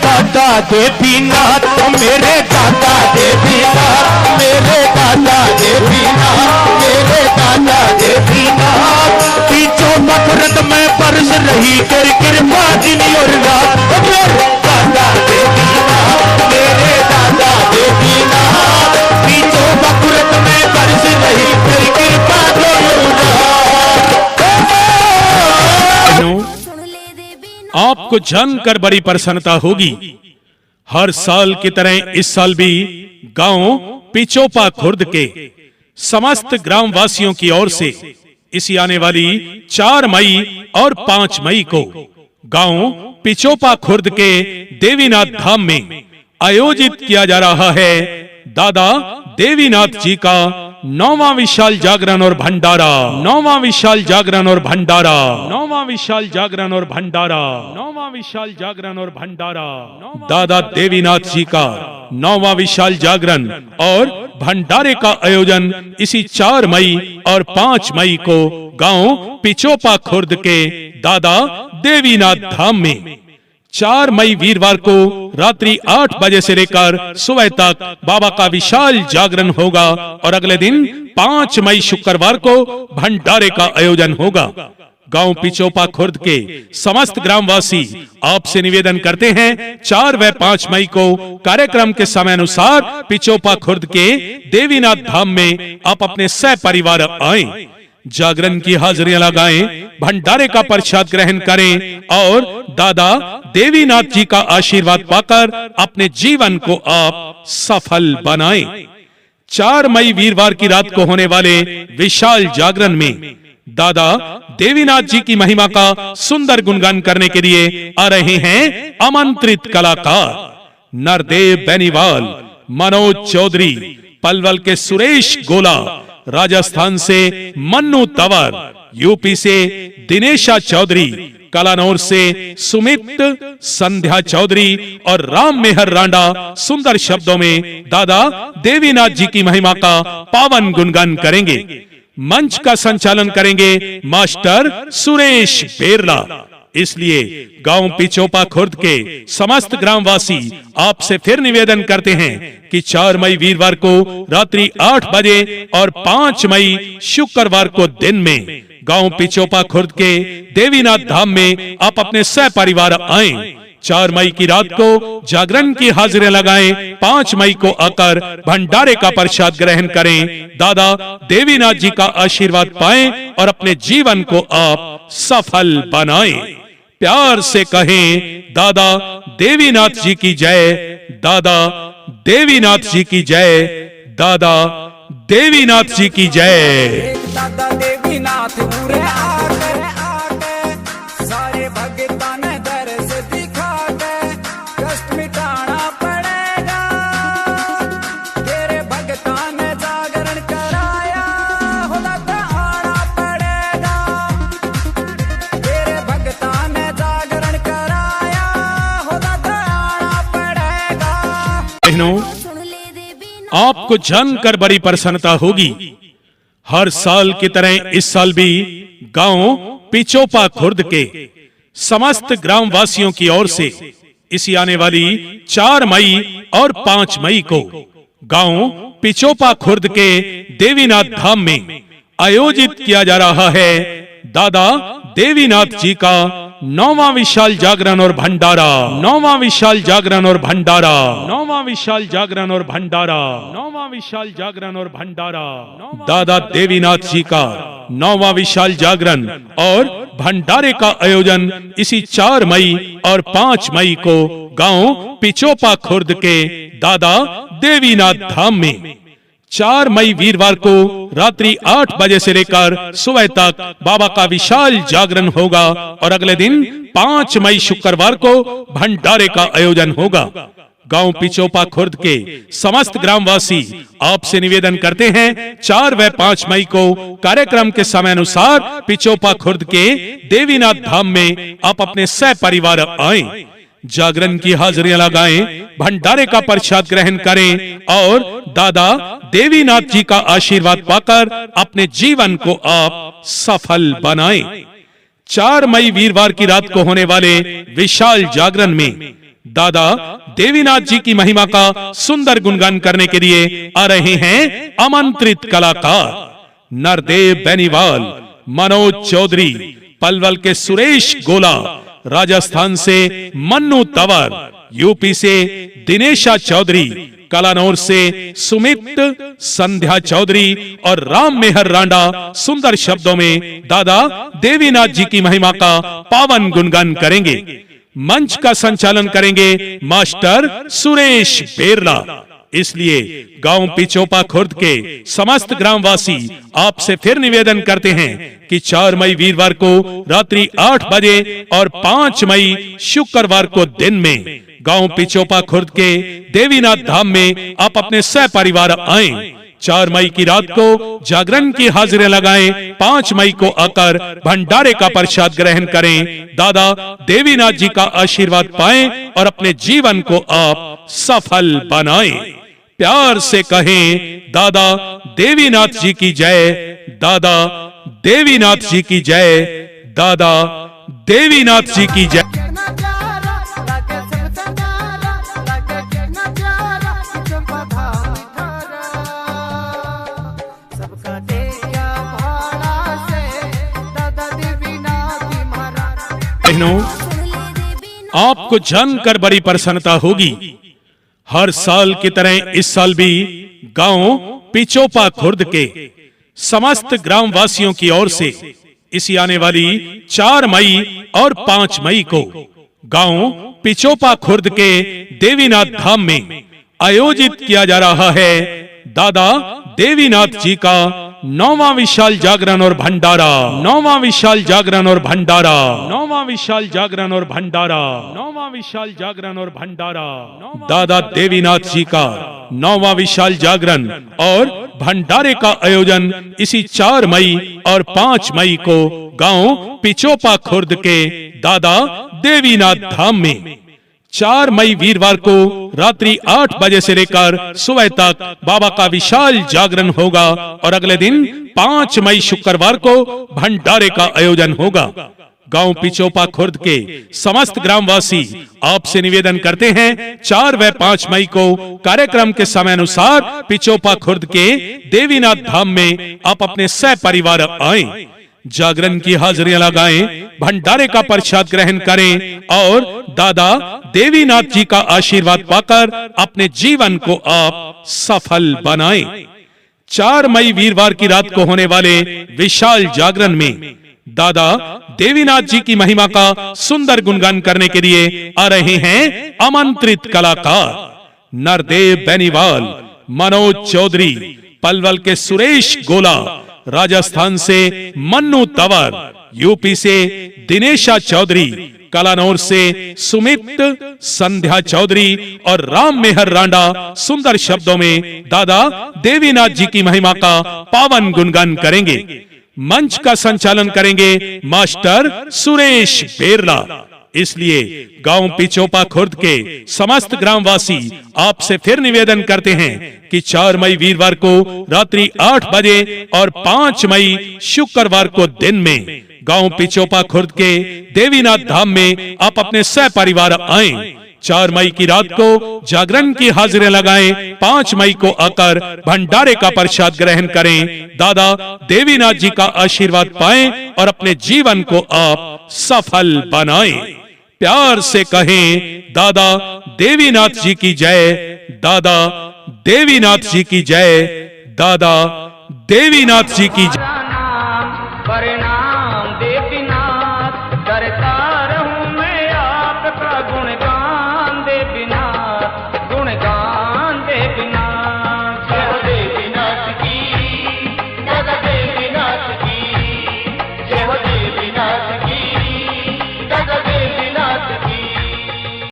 दादा देवीनाथ, मेरे दादा देवीनाथ, मेरे दादा देवीनाथ, मेरे दादा देवीनाथ। पीछो नफरत में बरस रही कर कृपा दिन और रात, मेरे दादा देवीनाथ, मेरे दादा देवीनाथ। पीछो नफरत में बरस रही कर कृपा दिन और रात। आपको जानकर बड़ी प्रसन्नता होगी, हर साल की तरह इस साल भी गांव पिचोपा खुर्द के समस्त ग्राम वासियों की ओर से इसी आने वाली 4 मई और 5 मई को गांव पिचोपा खुर्द के देवीनाथ धाम में आयोजित किया जा रहा है दादा देवीनाथ जी का 9वां विशाल जागरण और भंडारा। 9वां विशाल जागरण और भंडारा। 9वां विशाल जागरण और भंडारा। 9वां विशाल जागरण और भंडारा। दादा देवीनाथ जी का 9वां विशाल जागरण और भंडारे का आयोजन इसी 4 मई और 5 मई को गांव पिचोपा खुर्द के दादा देवीनाथ धाम में 4 मई वीरवार को रात्रि 8 बजे से लेकर सुबह तक बाबा का विशाल जागरण होगा और अगले दिन 5 मई शुक्रवार को भंडारे का आयोजन होगा। गांव पिचोपा खुर्द के समस्त ग्रामवासी आपसे निवेदन करते हैं 4 व 5 मई को कार्यक्रम के समय अनुसार पिचोपा खुर्द के देवीनाथ धाम में आप अपने सह परिवार आएं, जागरण की हाजिरियां लगाएं, भंडारे का प्रसाद ग्रहण करें और दादा देवीनाथ जी का आशीर्वाद पाकर अपने जीवन को आप सफल बनाएं। 4 मई वीरवार की रात को होने वाले विशाल जागरण में दादा देवीनाथ जी की महिमा का सुंदर गुणगान करने के लिए आ रहे हैं आमंत्रित कलाकार नरदेव बेनीवाल, मनोज चौधरी, पलवल के सुरेश गोला, राजस्थान से मन्नू तंवर, यूपी से दिनेशा चौधरी, कलानौर से सुमित, संध्या चौधरी और राम मेहर रांडा सुंदर शब्दों में दादा देवीनाथ जी की महिमा का पावन गुणगान करेंगे। मंच का संचालन करेंगे मास्टर सुरेश बेरला। इसलिए गांव पिचोपा खुर्द के समस्त ग्रामवासी आपसे फिर निवेदन करते हैं कि 4 मई वीरवार को रात्रि 8 बजे और 5 मई शुक्रवार को दिन में गांव पिचोपा खुर्द के देवीनाथ धाम में आप अपने सह परिवार आएं। 4 मई की रात को जागरण की हाजिरी लगाएं, 5 मई को आकर भंडारे का प्रसाद ग्रहण करें, दादा देवीनाथ जी का आशीर्वाद पाएं और अपने जीवन को आप सफल बनाएं। प्यार से कहें दादा देवीनाथ जी की जय, दादा देवीनाथ जी की जय, दादा देवीनाथ जी की जय। दादा देवीनाथ पूरे आकर सारे भगतान ने दर्श दिखा के कष्ट मिटाना पड़ेगा। तेरे भगतान ने जागरण कराया हो दादा आना पड़ेगा। तेरे भगतान ने जागरण कराया हो दादा आना पड़ेगा। बहनों, आपको जानकर बड़ी प्रसन्नता होगी, हर साल की तरह इस साल भी गांव पिचोपा खुर्द के समस्त ग्राम वासियों की ओर से इसी आने वाली 4 मई और 5 मई को गांव पिचोपा खुर्द के देवीनाथ धाम में आयोजित किया जा रहा है दादा देवीनाथ जी का 9वां विशाल जागरण और भंडारा। 9वां विशाल जागरण और भंडारा। 9वां विशाल जागरण और भंडारा। 9वां विशाल जागरण और भंडारा। दादा देवीनाथ जी का 9वां विशाल जागरण और भंडारे का आयोजन इसी 4 मई और 5 मई को गांव पिचोपा खुर्द के दादा देवीनाथ धाम में 4 मई वीरवार को रात्रि 8 बजे से लेकर सुबह तक बाबा का विशाल जागरण होगा और अगले दिन 5 मई शुक्रवार को भंडारे का आयोजन होगा। गांव पिचोपा खुर्द के समस्त ग्रामवासी आपसे निवेदन करते हैं 4 व 5 मई को कार्यक्रम के समय अनुसार पिचोपा खुर्द के देवीनाथ धाम में आप अपने सह परिवार आएं, जागरण की हाजिरियां लगाएं, भंडारे का प्रसाद ग्रहण करें और दादा देवीनाथ जी का आशीर्वाद पाकर अपने जीवन को आप सफल बनाएं। 4 मई वीरवार की रात को होने वाले विशाल जागरण में दादा देवीनाथ जी की महिमा का सुंदर गुणगान करने के लिए आ रहे हैं आमंत्रित कलाकार नरदेव बेनीवाल, मनोज चौधरी, पलवल के सुरेश गोला, राजस्थान से मन्नू तंवर, यूपी से दिनेशा चौधरी, कलानौर से सुमित, संध्या चौधरी और राम मेहर रांडा सुंदर शब्दों में दादा देवीनाथ जी की महिमा का पावन गुणगान करेंगे। मंच का संचालन करेंगे मास्टर सुरेश बेरला। इसलिए गांव पिचोपा खुर्द के समस्त ग्रामवासी आपसे फिर निवेदन करते हैं कि 4 मई वीरवार को रात्रि 8 बजे और 5 मई शुक्रवार को दिन में गांव पिचोपा खुर्द के देवीनाथ धाम में आप अपने सह परिवार आएं। 4 मई की रात को जागरण की हाजिरें लगाएं, 5 मई को आकर भंडारे का प्रसाद ग्रहण करें, दादा देवीनाथ जी का आशीर्वाद पाएं और अपने जीवन को आप सफल बनाएं। प्यार से कहें दादा देवीनाथ जी की जय, दादा देवीनाथ जी की जय, दादा देवीनाथ जी की जय। बहनों, आपको जानकर बड़ी प्रसन्नता होगी, हर साल की तरह इस साल भी गांव पिचोपा खुर्द के समस्त ग्रामवासियों की ओर से इसी आने वाली 4 मई और 5 मई को गांव पिचोपा खुर्द के देवीनाथ धाम में आयोजित किया जा रहा है दादा देवीनाथ जी का 9वां विशाल जागरण और भंडारा, 9वां विशाल जागरण और भंडारा, 9वां विशाल जागरण और भंडारा, 9वां विशाल जागरण और भंडारा। दादा देवीनाथ जी का 9वां विशाल जागरण और भंडारे का आयोजन इसी 4 मई और 5 मई को गांव पिचोपा खुर्द के दादा देवीनाथ धाम में 4 मई वीरवार को रात्रि 8 बजे से लेकर सुबह तक बाबा का विशाल जागरण होगा और अगले दिन 5 मई शुक्रवार को भंडारे का आयोजन होगा। गांव पिचोपा खुर्द के समस्त ग्रामवासी आपसे निवेदन करते हैं 4 व 5 मई को कार्यक्रम के समय अनुसार पिचोपा खुर्द के देवीनाथ धाम में आप अपने सह परिवार आएं, जागरण की हाजिरियां लगाएं, भंडारे का प्रसाद ग्रहण करें और दादा देवीनाथ जी का आशीर्वाद पाकर अपने जीवन को आप सफल बनाएं। 4 मई वीरवार की रात को होने वाले विशाल जागरण में दादा देवीनाथ जी की महिमा का सुंदर गुणगान करने के लिए आ रहे हैं आमंत्रित कलाकार नरदेव बेनीवाल, मनोज चौधरी, पलवल के सुरेश गोला, राजस्थान से मन्नू तंवर, यूपी से दिनेशा चौधरी, कलानौर से सुमित, संध्या चौधरी और राम मेहर रांडा सुंदर शब्दों में दादा देवीनाथ जी की महिमा का पावन गुणगान करेंगे। मंच का संचालन करेंगे मास्टर सुरेश बेरला। इसलिए गांव पिचोपा खुर्द के समस्त ग्रामवासी आपसे फिर निवेदन करते हैं कि 4 मई वीरवार को रात्रि 8 बजे और 5 मई शुक्रवार को दिन में गांव पिचोपा खुर्द के देवीनाथ धाम में आप अपने सह परिवार आएं। 4 मई की रात को जागरण की हाजिरें लगाएं, 5 मई को आकर भंडारे का प्रसाद ग्रहण करें, दादा देवीनाथ जी का आशीर्वाद पाएं और अपने जीवन को आप सफल बनाएं। प्यार से कहें दादा देवीनाथ जी की जय, दादा देवीनाथ जी की जय, दादा देवीनाथ जी की जय।